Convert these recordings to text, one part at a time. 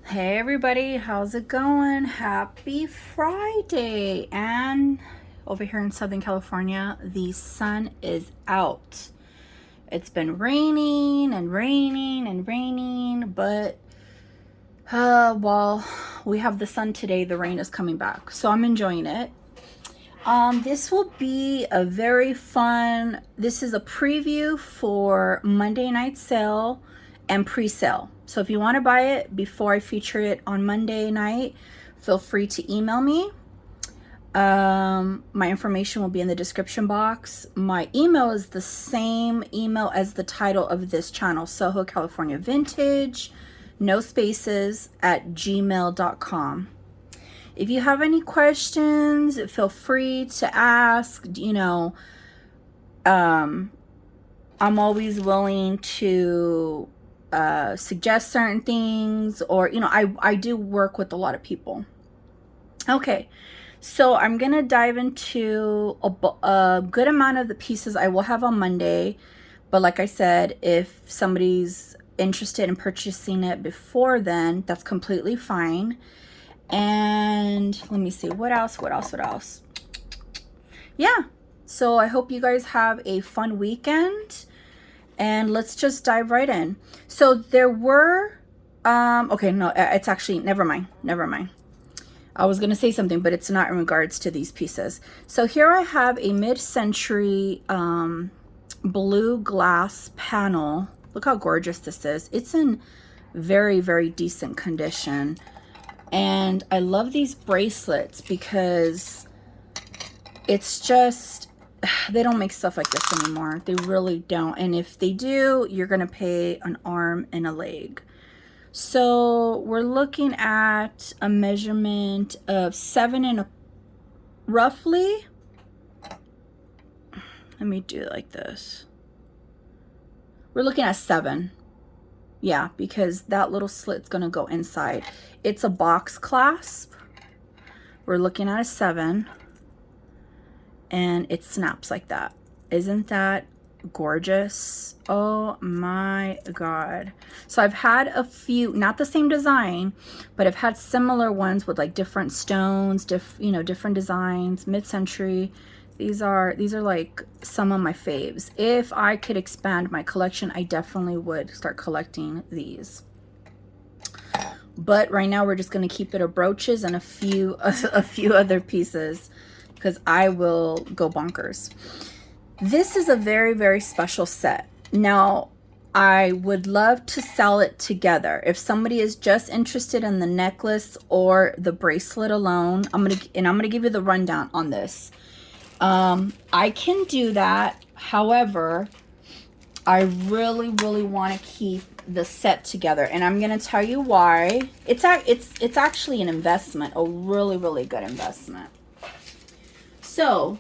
Hey everybody, how's it going? Happy Friday. And over here in Southern California, the sun is out. It's been raining and raining and raining, but while we have the sun today, the rain is coming back. So I'm enjoying it. This will be a very fun, this is a preview for Monday night sale and pre-sale. So if you want to buy it before I feature it on Monday night, feel free to email me. My information will be in the description box. My email is the same email as the title of this channel, Soho California Vintage, no spaces, at gmail.com. If you have any questions, feel free to ask. I'm always willing to suggest certain things, or I do work with a lot of people. Okay, so I'm gonna dive into a good amount of the pieces I will have on Monday, but like I said, if somebody's interested in purchasing it before then, that's completely fine. And let me see, what else? Yeah, so I hope you guys have a fun weekend, and let's just dive right in. So there were okay, no, it's actually, never mind. I was gonna say something, but it's not in regards to these pieces. So here I have a mid-century blue glass panel. Look how gorgeous this is. It's in very, very decent condition. And I love these bracelets because it's just, they don't make stuff like this anymore. They really don't. And if they do, you're going to pay an arm and a leg. So we're looking at a measurement of 7 and roughly. Let me do it like this. We're looking at 7. Yeah, because that little slit's going to go inside. It's a box clasp. We're looking at a 7. And it snaps like that. Isn't that gorgeous? Oh my God. So I've had a few, not the same design, but I've had similar ones with like different stones, different designs, mid-century. These are like some of my faves. If I could expand my collection, I definitely would start collecting these. But right now we're just going to keep it a brooches and a few other pieces, because I will go bonkers. This is a very, very special set. Now, I would love to sell it together. If somebody is just interested in the necklace or the bracelet alone, I'm gonna give you the rundown on this. I can do that. However, I really, really want to keep the set together, and I'm going to tell you why. It's actually an investment, a really, really good investment. So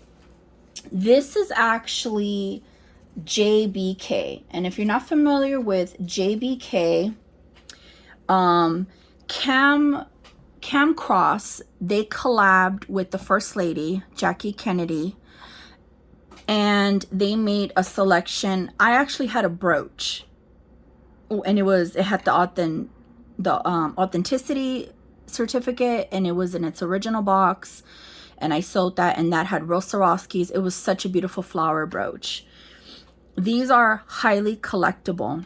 this is actually JBK, and if you're not familiar with JBK, Cam Cross, they collabed with the First Lady, Jackie Kennedy, and they made a selection. I actually had a brooch, and it had the authenticity certificate, and it was in its original box, and I sold that, and that had real Swarovskis. It was such a beautiful flower brooch. These are highly collectible.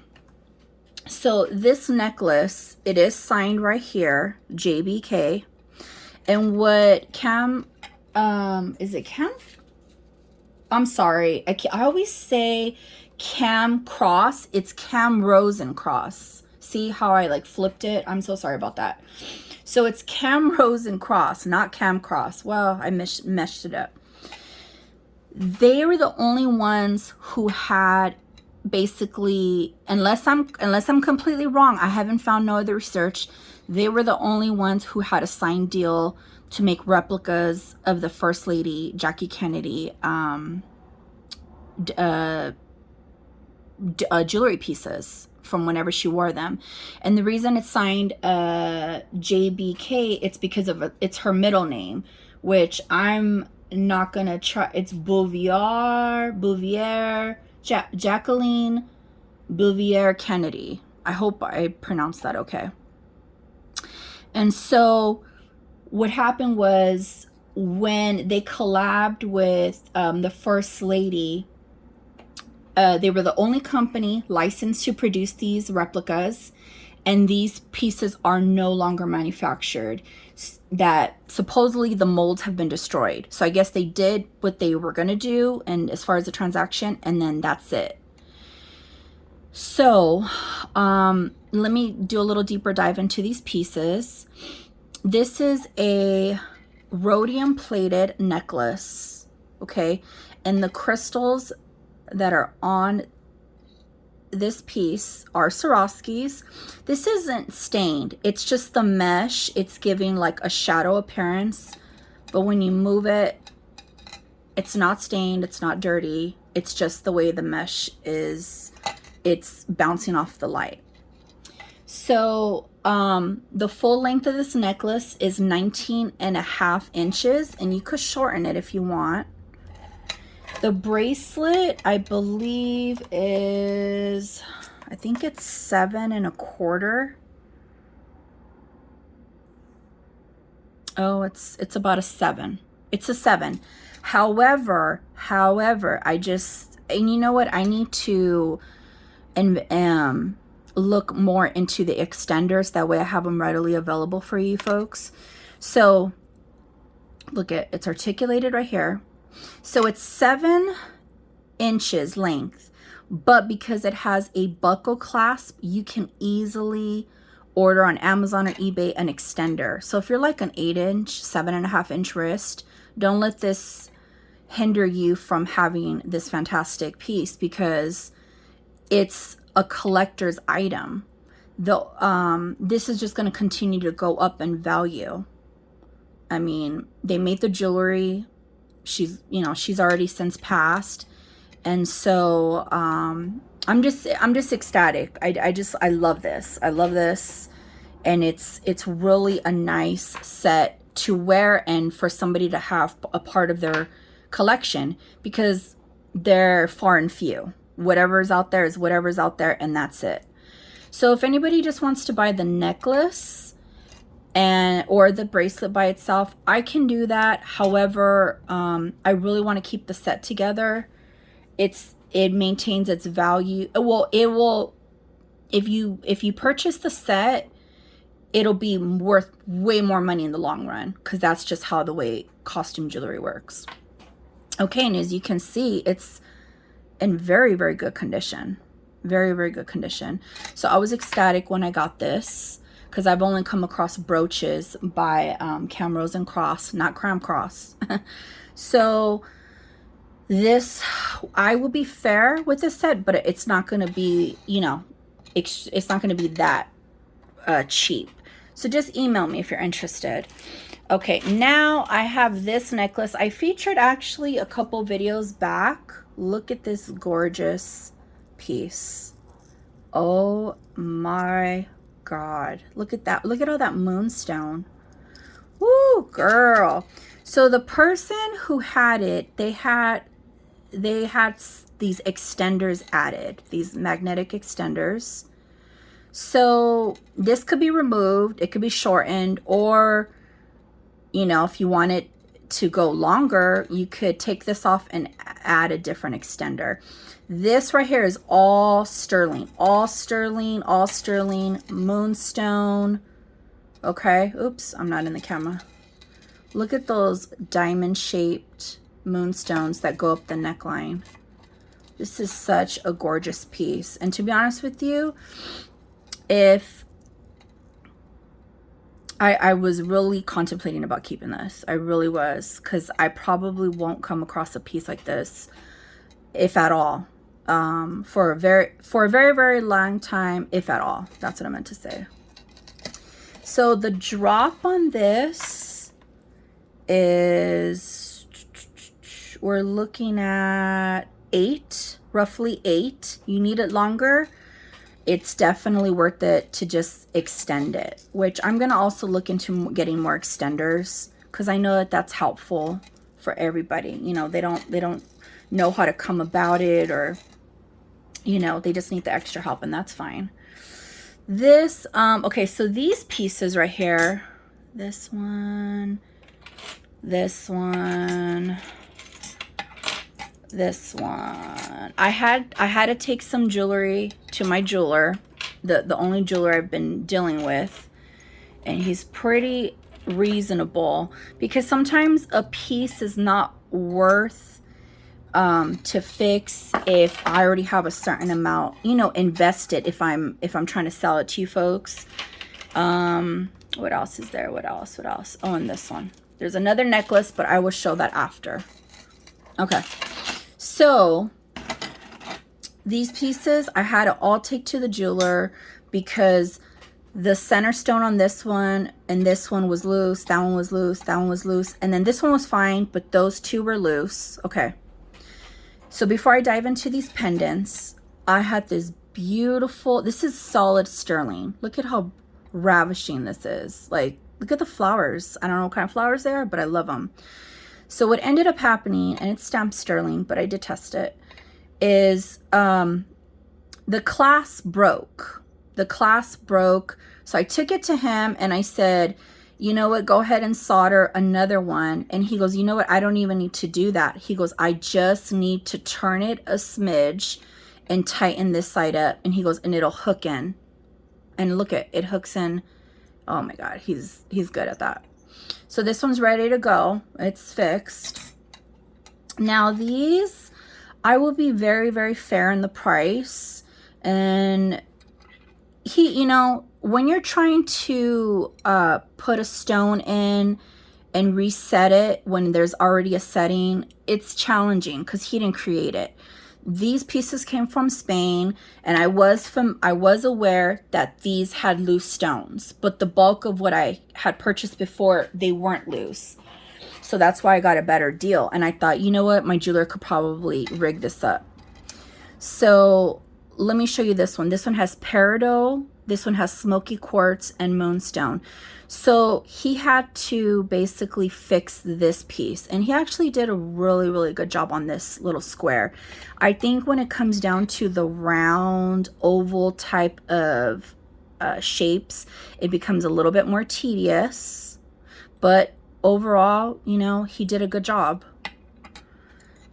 So this necklace, it is signed right here, JBK. And what Cam, is it Cam? I'm sorry. I always say Cam Cross. It's Cam Rosencross. See how I like flipped it? I'm so sorry about that. So it's Cam Rosencross, not Cam Cross. Well, I meshed it up. They were the only ones who had, basically, unless I'm completely wrong, I haven't found no other research, they were the only ones who had a signed deal to make replicas of the First Lady Jackie Kennedy jewelry pieces from whenever she wore them. And the reason it's signed JBK, it's because of it's her middle name, which I'm not gonna try. It's Bouvier, Jacqueline Bouvier Kennedy. I hope I pronounced that okay. And so what happened was when they collabed with the First Lady, they were the only company licensed to produce these replicas, and these pieces are no longer manufactured. That supposedly the molds have been destroyed. So I guess they did what they were going to do, and as far as the transaction, and then that's it. So let me do a little deeper dive into these pieces. This is a rhodium plated necklace, okay? And the crystals that are on this piece are Swarovskis. This isn't stained. It's just the mesh. It's giving like a shadow appearance. But when you move it, it's not stained. It's not dirty. It's just the way the mesh is. It's bouncing off the light. So the full length of this necklace is 19.5 inches, and you could shorten it if you want. The bracelet, I believe, is, I think it's 7.25. Oh, it's about a 7. It's a 7. However, and you know what? I need to look more into the extenders. That way I have them readily available for you folks. So look at, it's articulated right here. So it's 7 inches length, but because it has a buckle clasp, you can easily order on Amazon or eBay an extender. So if you're like an 8-inch, 7.5-inch wrist, don't let this hinder you from having this fantastic piece, because it's a collector's item. This is just going to continue to go up in value. I mean, they made the jewelry. She's already since passed, and so I'm just ecstatic. I love this. I love this, and it's really a nice set to wear and for somebody to have a part of their collection, because they're far and few. Whatever's out there is whatever's out there, and that's it. So if anybody just wants to buy the necklace or the bracelet by itself, I can do that. However, I really want to keep the set together. It maintains its value. Well, it will, if you purchase the set, it'll be worth way more money in the long run, because that's just how the way costume jewelry works. Okay, and as you can see, it's in very, very good condition. Very, very good condition. So I was ecstatic when I got this, because I've only come across brooches by Camrose and Cross, not Cram Cross. So this, I will be fair with this set, but it's not going to be, it's not going to be that cheap. So just email me if you're interested. Okay, now I have this necklace. I featured actually a couple videos back. Look at this gorgeous piece. Oh my God. Look at that. Look at all that moonstone. Woo, girl. So the person who had it, they had these extenders added, these magnetic extenders. So this could be removed, it could be shortened, or if you want it to go longer, you could take this off and add a different extender. This right here is all sterling, moonstone. Okay, oops, I'm not in the camera. Look at those diamond shaped moonstones that go up the neckline. This is such a gorgeous piece. And to be honest with you, if I was really contemplating about keeping this. I really was, because I probably won't come across a piece like this, if at all, for a very, very long time, if at all. That's what I meant to say. So the drop on this is, we're looking at 8, roughly 8. You need it longer, it's definitely worth it to just extend it, which I'm going to also look into getting more extenders, because I know that that's helpful for everybody. They don't know how to come about it, or they just need the extra help, and that's fine. This okay, so these pieces right here, this one, this one, this one. I had to take some jewelry to my jeweler, the only jeweler I've been dealing with, and he's pretty reasonable, because sometimes a piece is not worth to fix if I already have a certain amount, you know, invested, if I'm trying to sell it to you folks. What else is there? What else? Oh, and this one. There's another necklace, but I will show that after. Okay. So these pieces I had to all take to the jeweler, because the center stone on this one and this one was loose, that one was loose, that one was loose, and then this one was fine, but those two were loose. Okay. So before I dive into these pendants, I had this beautiful, this is solid sterling. Look at how ravishing this is. Like, look at the flowers. I don't know what kind of flowers they are, but I love them. So what ended up happening, and it's stamped sterling, but I did test it, is the clasp broke. The clasp broke. So I took it to him and I said, you know what, go ahead and solder another one. And he goes, you know what, I don't even need to do that. He goes, I just need to turn it a smidge and tighten this side up. And he goes, and it'll hook in. And look at it, hooks in. Oh my God, he's good at that. So this one's ready to go. It's fixed. Now these, I will be very, very fair in the price. And he, you know, when you're trying to put a stone in and reset it when there's already a setting, it's challenging because he didn't create it. These pieces came from Spain, and I was aware that these had loose stones, but the bulk of what I had purchased before, they weren't loose. So that's why I got a better deal. And I thought, you know what, my jeweler could probably rig this up. So let me show you this one. This one has peridot. This one has smoky quartz and moonstone. So he had to basically fix this piece, and he actually did a really, really good job on this little square. I think when it comes down to the round oval type of shapes, it becomes a little bit more tedious, but overall, you know, he did a good job.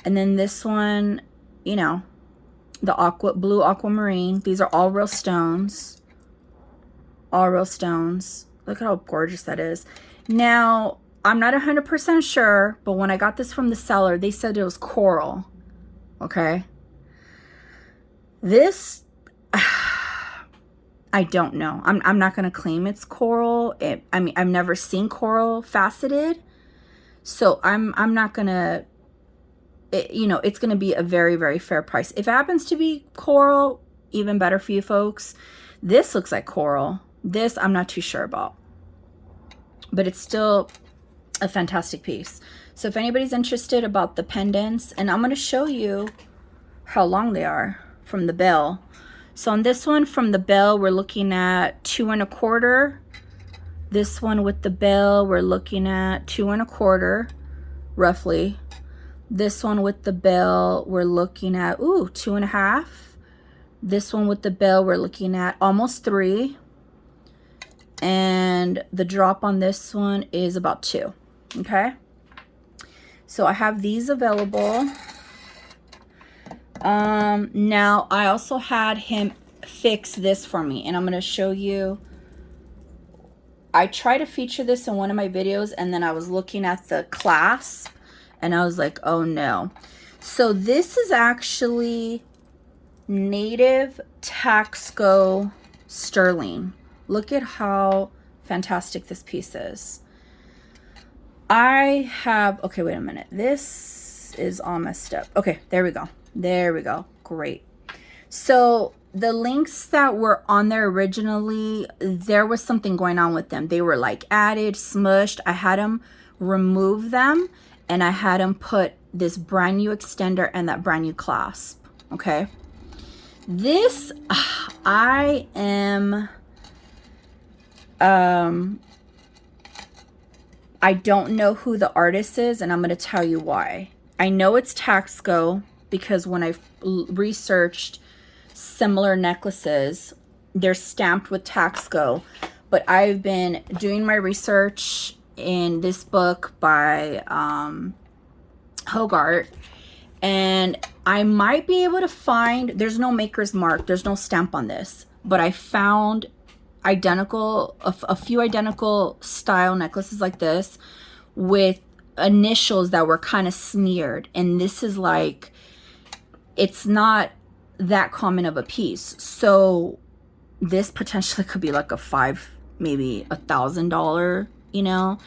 And then this one, you know, the blue aquamarine, these are all real stones. All real stones. Look at how gorgeous that is. Now, I'm not 100% sure, but when I got this from the seller, they said it was coral. Okay. This, I don't know. I'm not going to claim it's coral. I mean, I've never seen coral faceted. So I'm not going to, you know, it's going to be a very, very fair price. If it happens to be coral, even better for you folks. This looks like coral. This I'm not too sure about, but it's still a fantastic piece. So if anybody's interested about the pendants, and I'm going to show you how long they are from the bell. So on this one from the bell, we're looking at 2 1/4. This one with the bell, we're looking at 2 1/4, roughly. This one with the bell, we're looking at, 2 1/2. This one with the bell, we're looking at almost 3. And the drop on this one is about 2. Okay. So I have these available. Now I also had him fix this for me, and I'm going to show you. I try to feature this in one of my videos, and then I was looking at the clasp and I was like, oh no. So this is actually native Taxco sterling. Look at how fantastic this piece is. I have, okay, wait a minute. This is all messed up. Okay, there we go. There we go. Great. So the links that were on there originally, there was something going on with them. They were like added, smushed. I had them remove them, and I had them put this brand new extender and that brand new clasp. Okay. This, I am... I don't know who the artist is, and I'm going to tell you why. I know it's Taxco because when I've researched similar necklaces, they're stamped with Taxco, but I've been doing my research in this book by Hogarth, and I might be able to find, there's no maker's mark, there's no stamp on this, but I found identical, a few identical style necklaces like this with initials that were kind of smeared, and this is like, it's not that common of a piece, so this potentially could be like a maybe $1,000, you know,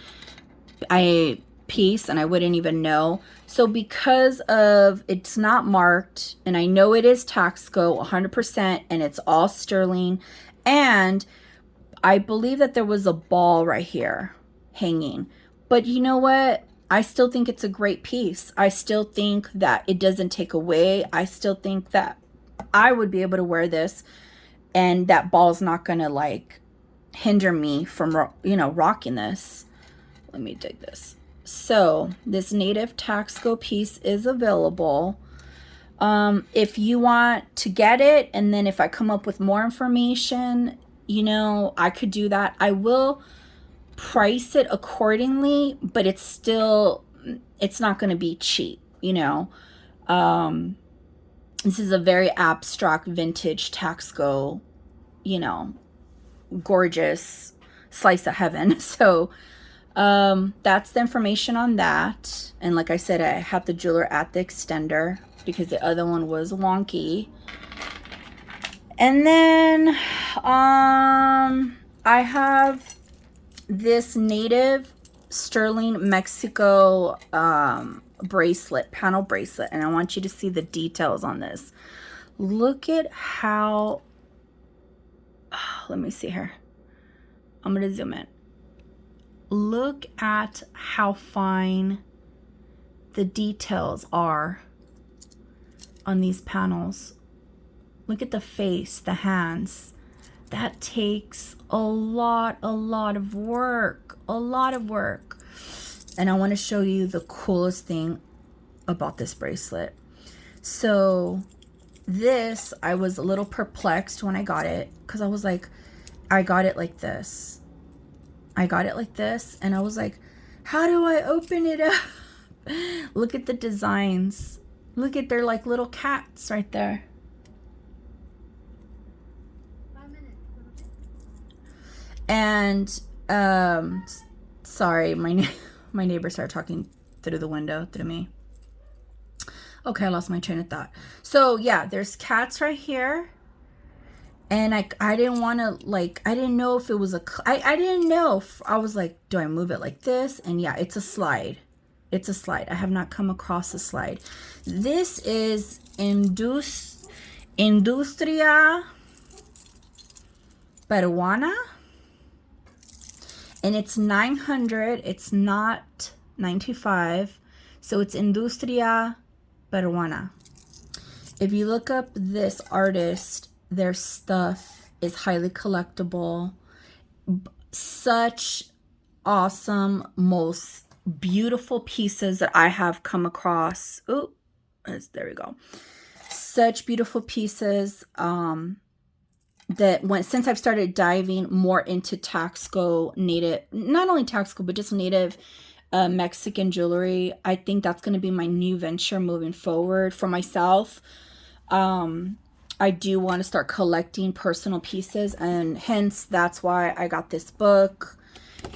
piece, and I wouldn't even know. So because of it's not marked, and I know it is Taxco 100%, and it's all sterling, and I believe that there was a ball right here hanging, but you know what? I still think it's a great piece. I still think that it doesn't take away. I still think that I would be able to wear this, and that ball's not gonna like hinder me from, you know, rocking this. Let me dig this. So this native Taxco piece is available. If you want to get it, and then if I come up with more information, you know, I could do that. I will price it accordingly, but it's still, it's not going to be cheap, you know. This is a very abstract vintage Taxco, you know, gorgeous slice of heaven. So that's the information on that. And like I said, I have the jeweler at the extender because the other one was wonky. And then I have this native sterling Mexico bracelet, panel bracelet, and I want you to see the details on this. Look at how, let me see here. I'm going to zoom in. Look at how fine the details are on these panels. Look at the face, the hands. That takes a lot of work, And I want to show you the coolest thing about this bracelet. So this, I was a little perplexed when I got it, because I was like, I got it like this. And I was like, how do I open it up? Look at the designs. Look at, they're like little cats right there. And sorry, my neighbor started talking through the window through me. Okay, I lost my train of thought. So yeah, there's cats right here, and I didn't want to, like, I didn't know if it was I didn't know if, I was like, do I move it like this? And yeah, it's a slide. It's a slide. I have not come across a slide. This is Industria Peruana. And it's 900, it's not 95. So it's Industria Peruana. If you look up this artist, their stuff is highly collectible. Such awesome, most beautiful pieces that I have come across. Oh, there we go. Such beautiful pieces. That since I've started diving more into Taxco native, not only Taxco, but just native Mexican jewelry, I think that's going to be my new venture moving forward for myself. I do want to start collecting personal pieces, and hence that's why I got this book,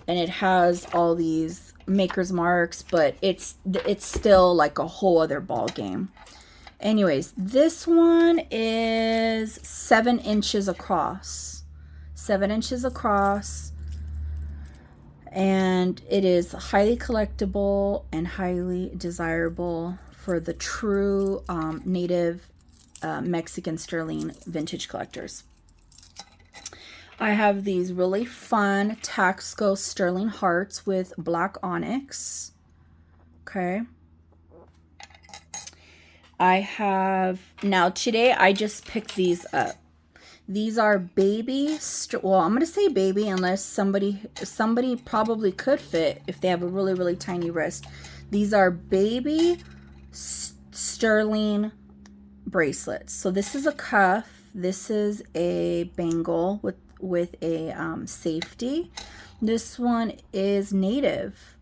and it has all these maker's marks, but it's still like a whole other ball game. Anyways, this one is 7 inches across. 7 inches across. And it is highly collectible and highly desirable for the true native Mexican sterling vintage collectors. I have these really fun Taxco sterling hearts with black onyx. Okay. I have, now today I just picked these up. These are baby, well, I'm going to say baby unless somebody probably could fit if they have a really tiny wrist. These are baby sterling bracelets. So this is a cuff. This is a bangle with with a safety. This one is native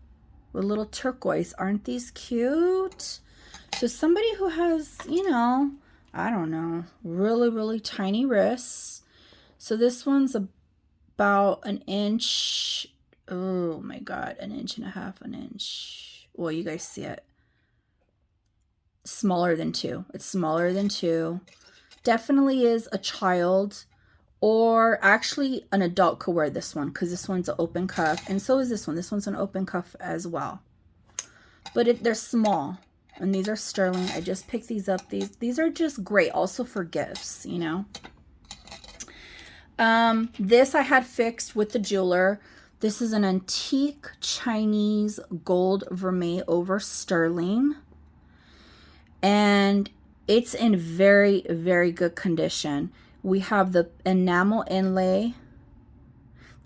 with little turquoise. Aren't these cute? So somebody who has, you know, I don't know, really, really tiny wrists. So this one's about an inch. Oh my God, an inch and a half, an inch. Well, you guys see it. Smaller than 2. It's smaller than 2. Definitely is a child, or actually an adult could wear this one, because this one's an open cuff, and so is this one. This one's an open cuff as well. But they're small, and these are sterling. I just picked these up. These are just great, also for gifts, you know. This I had fixed with the jeweler. This is an antique Chinese gold vermeil over sterling. And it's in very, very good condition. We have the enamel inlay.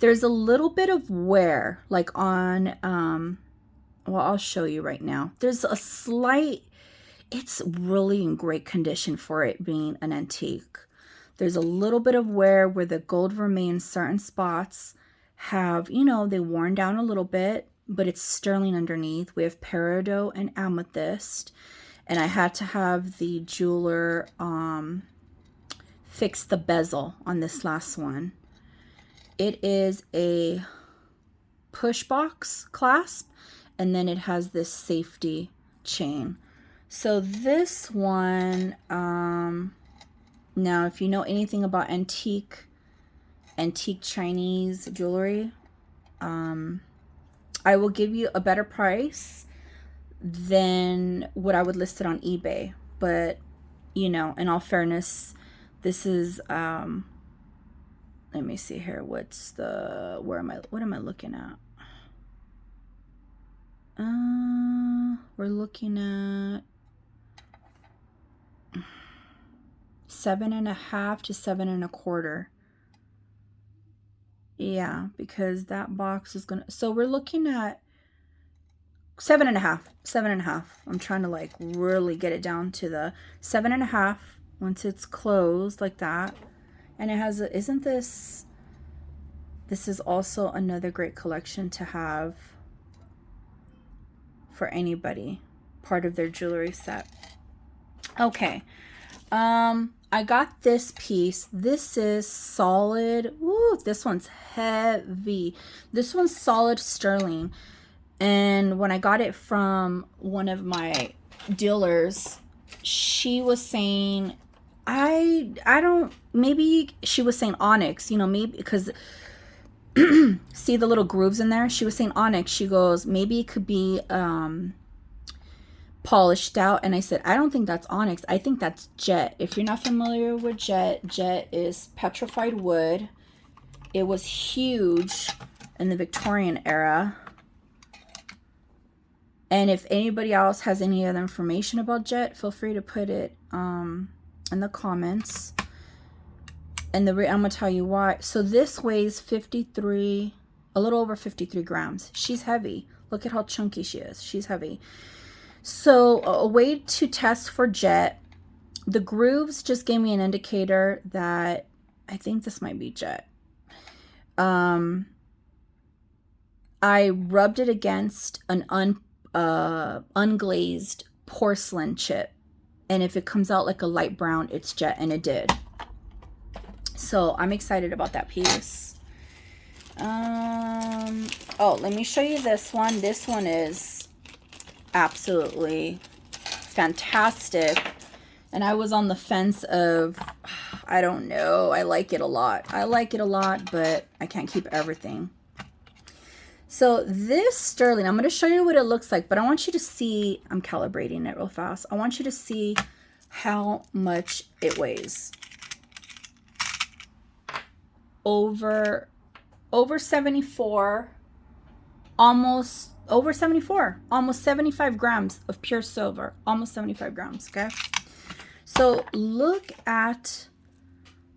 There's a little bit of wear, like on, well, I'll show you right now. There's a slight, it's really in great condition for it being an antique. There's a little bit of wear where the gold vermeil in certain spots have, you know, they worn down a little bit, but it's sterling underneath. We have peridot and amethyst. And I had to have the jeweler fix the bezel on this last one. It is a push box clasp, and then it has this safety chain. So this one, now if you know anything about antique Chinese jewelry, I will give you a better price than what I would list it on eBay. But, you know, in all fairness, this is, let me see here. What's the, what am I looking at? We're looking at 7.5 to 7.25. Yeah, because that box is gonna, so we're looking at 7.5. I'm trying to like really get it down to the 7.5 once it's closed like that. And it has a, isn't this is also another great collection to have for anybody, part of their jewelry set. Okay, I got this piece. This is solid. Woo, this one's heavy. This one's solid sterling. And when I got it from one of my dealers, she was saying, I don't, maybe she was saying onyx, you know, maybe because see the little grooves in there? She was saying onyx. She goes, maybe it could be polished out. And I said, I don't think that's onyx. I think that's jet. If you're not familiar with jet, jet is petrified wood. It was huge in the Victorian era. And if anybody else has any other information about jet, feel free to put it in the comments. And I'm going to tell you why. So this weighs 53, a little over 53 grams. She's heavy. Look at how chunky she is. She's heavy. So a way to test for jet, the grooves just gave me an indicator that I think this might be jet. I rubbed it against an unglazed porcelain chip, and if it comes out like a light brown, it's jet, and it did. So I'm excited about that piece. Oh, let me show you this one. This one is absolutely fantastic, and I was on the fence of, I don't know, I like it a lot. I like it a lot, but I can't keep everything. So this sterling, I'm going to show you what it looks like, but I want you to see, I'm calibrating it real fast. I want you to see how much it weighs. Over 74, almost over 74, almost 75 grams of pure silver, almost 75 grams, okay? So look at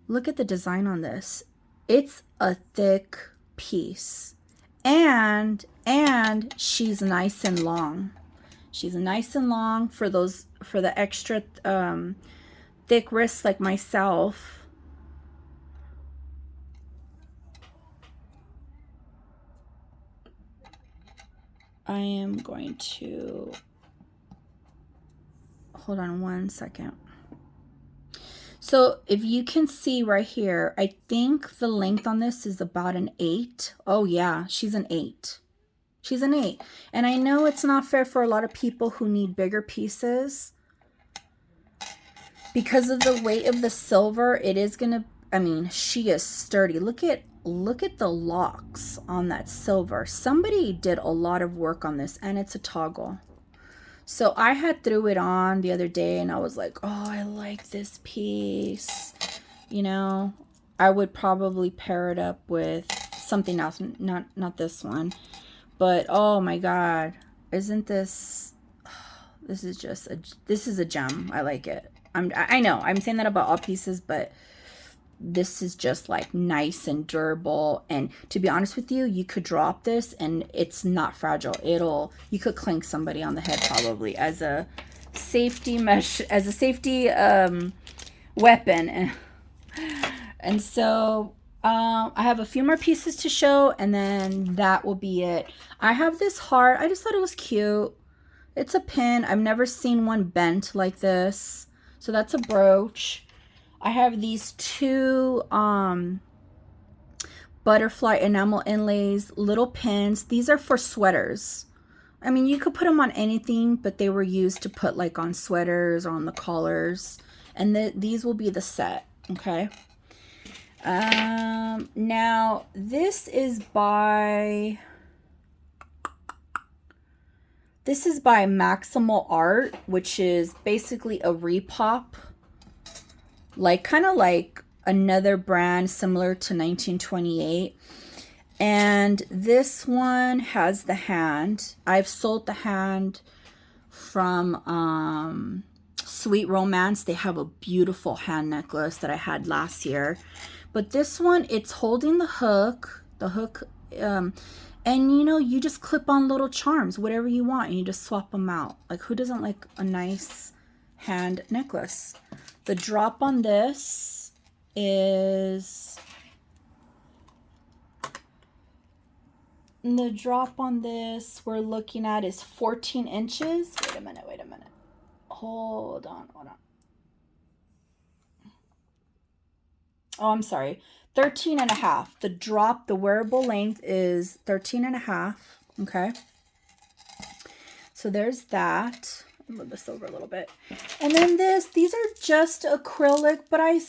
the design on this. It's a thick piece. And she's nice and long. She's nice and long for the extra thick wrists like myself. I am going to, hold on one second. So if you can see right here, I think the length on this is about an 8. Oh yeah, she's an 8. She's an 8. And I know it's not fair for a lot of people who need bigger pieces. Because of the weight of the silver, it is gonna, I mean, she is sturdy. Look at the locks on that silver. Somebody did a lot of work on this, and it's a toggle. So I had threw it on the other day and I was like, oh, I like this piece. You know, I would probably pair it up with something else, not this one. But oh my God, isn't this, this is just this is a gem. I like it. I know I'm saying that about all pieces, but this is just like nice and durable. And to be honest with you, you could drop this and it's not fragile. You could clink somebody on the head probably as a safety mesh, as a safety weapon. And so I have a few more pieces to show, and then that will be it. I have this heart. I just thought it was cute. It's a pin. I've never seen one bent like this. So that's a brooch. I have these two butterfly enamel inlays, little pins. These are for sweaters. I mean, you could put them on anything, but they were used to put like on sweaters or on the collars. And these will be the set, okay? Now, this is by Maximal Art, which is basically a repop. Like kind of like another brand similar to 1928. And this one has the hand. I've sold the hand from Sweet Romance. They have a beautiful hand necklace that I had last year. But this one, it's holding the hook. And you know, you just clip on little charms, whatever you want, and you just swap them out. Like, who doesn't like a nice hand necklace? The drop on this is, we're looking at is 14 inches. Wait a minute. Hold on. Oh, I'm sorry. 13 and a half. The drop, the wearable length is 13 and a half. Okay. So there's that. Move this over a little bit. And then these are just acrylic, but I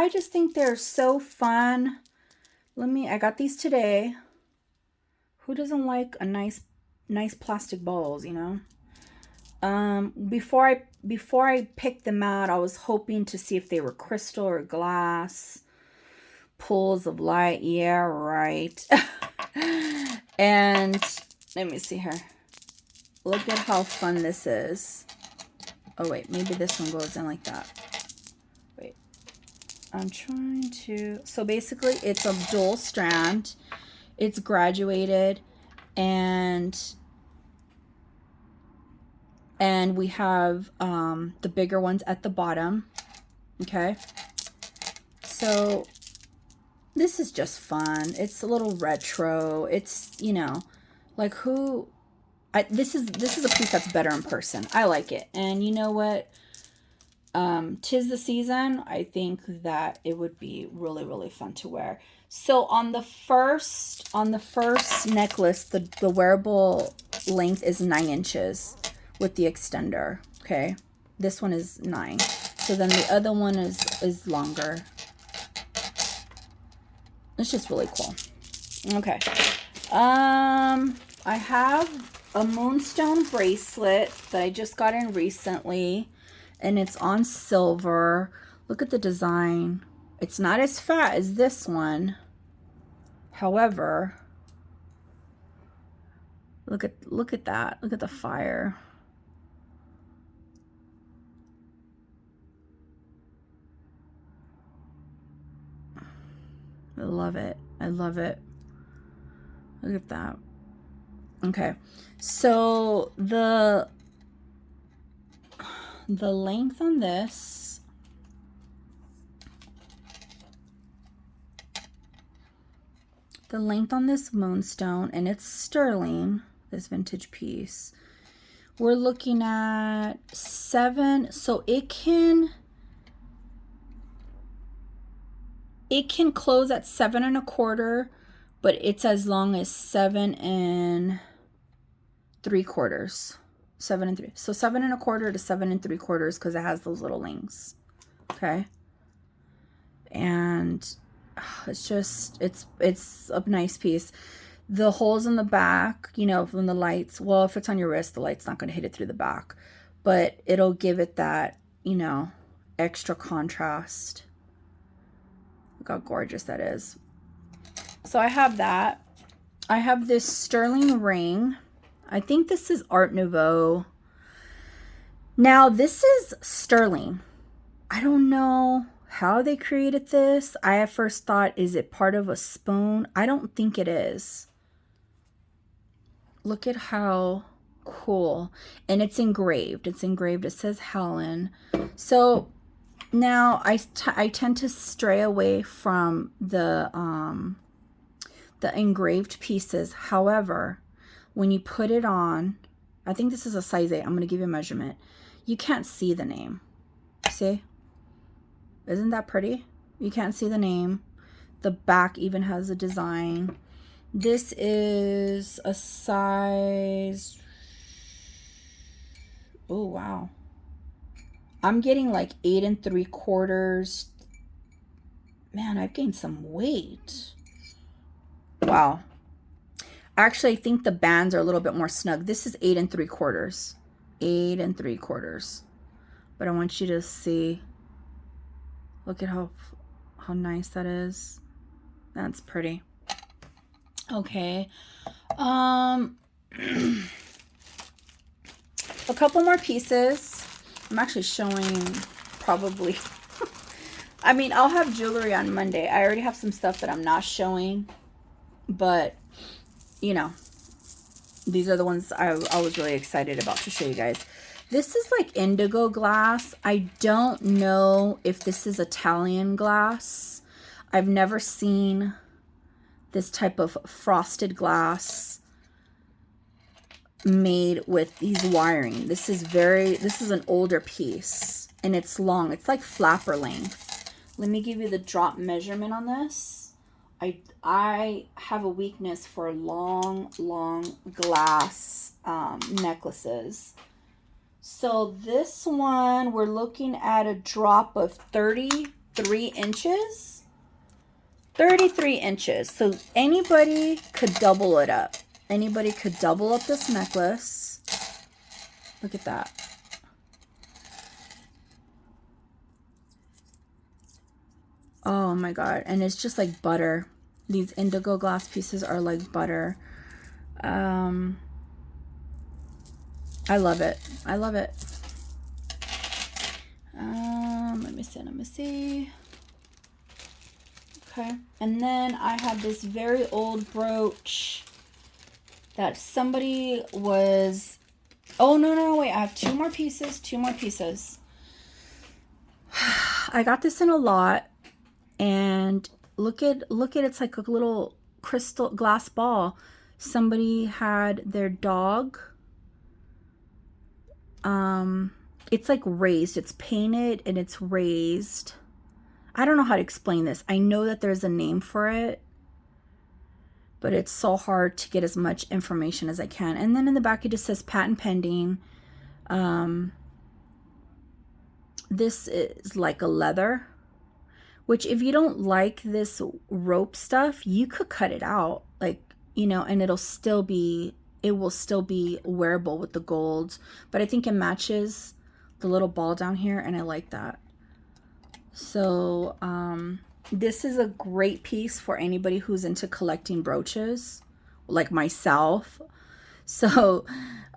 just think they're so fun. I got these today. Who doesn't like a nice plastic balls, you know? Before I picked them out, I was hoping to see if they were crystal or glass. Pools of light, yeah, right. And let me see here. Look at how fun this is. Oh wait, maybe this one goes in like that. Wait, I'm trying to, so basically it's a dual strand. It's graduated, and we have the bigger ones at the bottom. Okay, so this is just fun. It's a little retro. It's, you know, like this is a piece that's better in person. I like it. And you know what? 'Tis the season. I think that it would be really, really fun to wear. So on the first necklace, the wearable length is 9 inches with the extender. Okay. This one is 9. So then the other one is longer. It's just really cool. Okay. I have a moonstone bracelet that I just got in recently, and it's on silver. Look at the design. It's not as fat as this one. However, look at that. Look at the fire. I love it. I love it. Look at that. Okay, so the length on this, moonstone, and it's sterling, this vintage piece. We're looking at 7, so it can close at 7 1/4, but it's as long as 7 3/4. 7 and 3. So 7 1/4 to 7 3/4 because it has those little links. Okay. And it's just, it's a nice piece. The holes in the back, you know, from the lights, well, if it's on your wrist, the light's not going to hit it through the back, but it'll give it that, you know, extra contrast. Look how gorgeous that is. So I have that. I have this sterling ring. I think this is Art Nouveau. Now, this is sterling. I don't know how they created this. I at first thought, is it part of a spoon? I don't think it is. Look at how cool. And it's engraved. It's engraved. It says Helen. So now I tend to stray away from the engraved pieces. However, when you put it on, I think this is a size 8. I'm going to give you a measurement. You can't see the name. See? Isn't that pretty? You can't see the name. The back even has a design. This is a size, oh wow. I'm getting like 8 3/4. Man, I've gained some weight. Wow. Actually, I think the bands are a little bit more snug. This is 8 3/4. 8 3/4. But I want you to see. Look at how nice that is. That's pretty. Okay. A couple more pieces. I'm actually showing probably. I mean, I'll have jewelry on Monday. I already have some stuff that I'm not showing, but you know, these are the ones I was really excited about to show you guys. This is like indigo glass. I don't know if this is Italian glass. I've never seen this type of frosted glass made with these wiring. This is an older piece and it's long. It's like flapper length. Let me give you the drop measurement on this. I have a weakness for long glass necklaces. So this one, we're looking at a drop of 33 inches. 33 inches. So anybody could double it up. Anybody could double up this necklace. Look at that. Oh my God. And it's just like butter. These indigo glass pieces are like butter. I love it. I love it. Let me see. Okay. And then I have this very old brooch that somebody was, oh no, wait, I have two more pieces. I got this in a lot, and look at it's like a little crystal glass ball. Somebody had their dog, it's like raised, it's painted and it's raised. I don't know how to explain this. I know that there's a name for it, but it's so hard to get as much information as I can. And then in the back, it just says patent pending. This is like a leather, which if you don't like this rope stuff, you could cut it out, like, you know, and it will still be wearable with the gold. But I think it matches the little ball down here, and I like that. So this is a great piece for anybody who's into collecting brooches like myself. So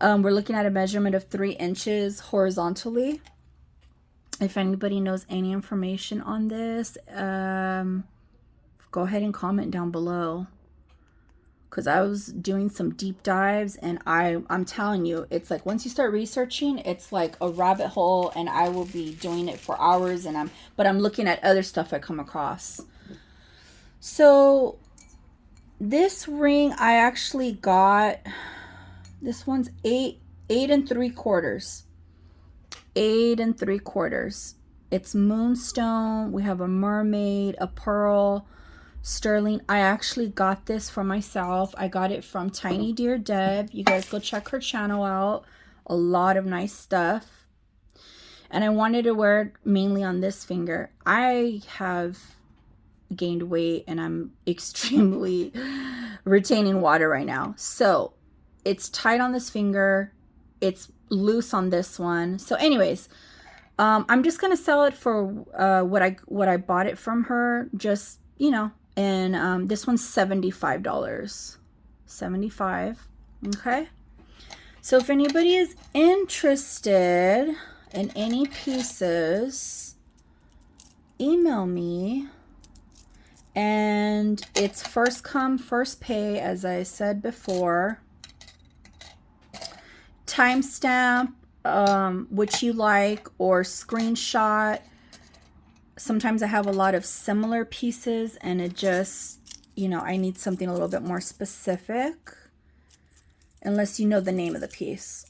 we're looking at a measurement of 3 inches horizontally. If anybody knows any information on this, go ahead and comment down below, because I was doing some deep dives, and I'm telling you, it's like once you start researching, it's like a rabbit hole, and I will be doing it for hours, and I'm looking at other stuff I come across. So this ring I actually got This one's 8 3/4. 8 3/4. It's moonstone. We have a mermaid, a pearl, sterling. I actually got this for myself. I got it from Tiny Dear Deb. You guys go check her channel out. A lot of nice stuff. And I wanted to wear it mainly on this finger. I have gained weight and I'm extremely retaining water right now. So it's tight on this finger. It's loose on this one. So anyways, I'm just gonna sell it for what I bought it from her, just, you know. And this one's $75. 75. Okay, so if anybody is interested in any pieces, email me. And it's first come, first pay, as I said before. Timestamp which you like, or screenshot. Sometimes I have a lot of similar pieces and it just, you know, I need something a little bit more specific, unless you know the name of the piece.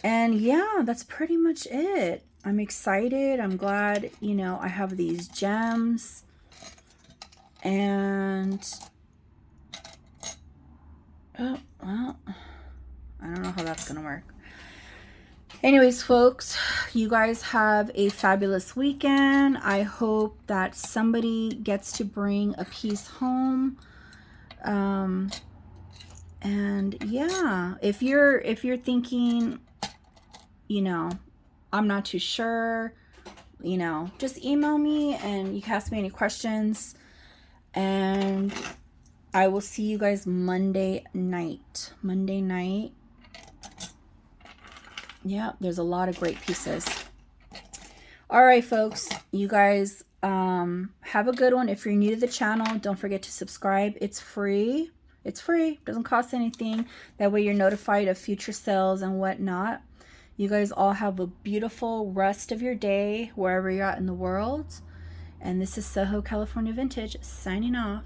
And yeah, that's pretty much it. I'm excited. I'm glad, you know, I have these gems. And oh, well, I don't know how that's gonna work. Anyways, folks, you guys have a fabulous weekend. I hope that somebody gets to bring a piece home. And yeah, if you're thinking, you know, I'm not too sure, you know, just email me and you can ask me any questions. And I will see you guys Monday night. Monday night. Yeah, there's a lot of great pieces. All right, folks, you guys have a good one. If you're new to the channel, don't forget to subscribe. It's free. It's free. Doesn't cost anything. That way you're notified of future sales and whatnot. You guys all have a beautiful rest of your day wherever you're at in the world. And this is Soho California Vintage signing off.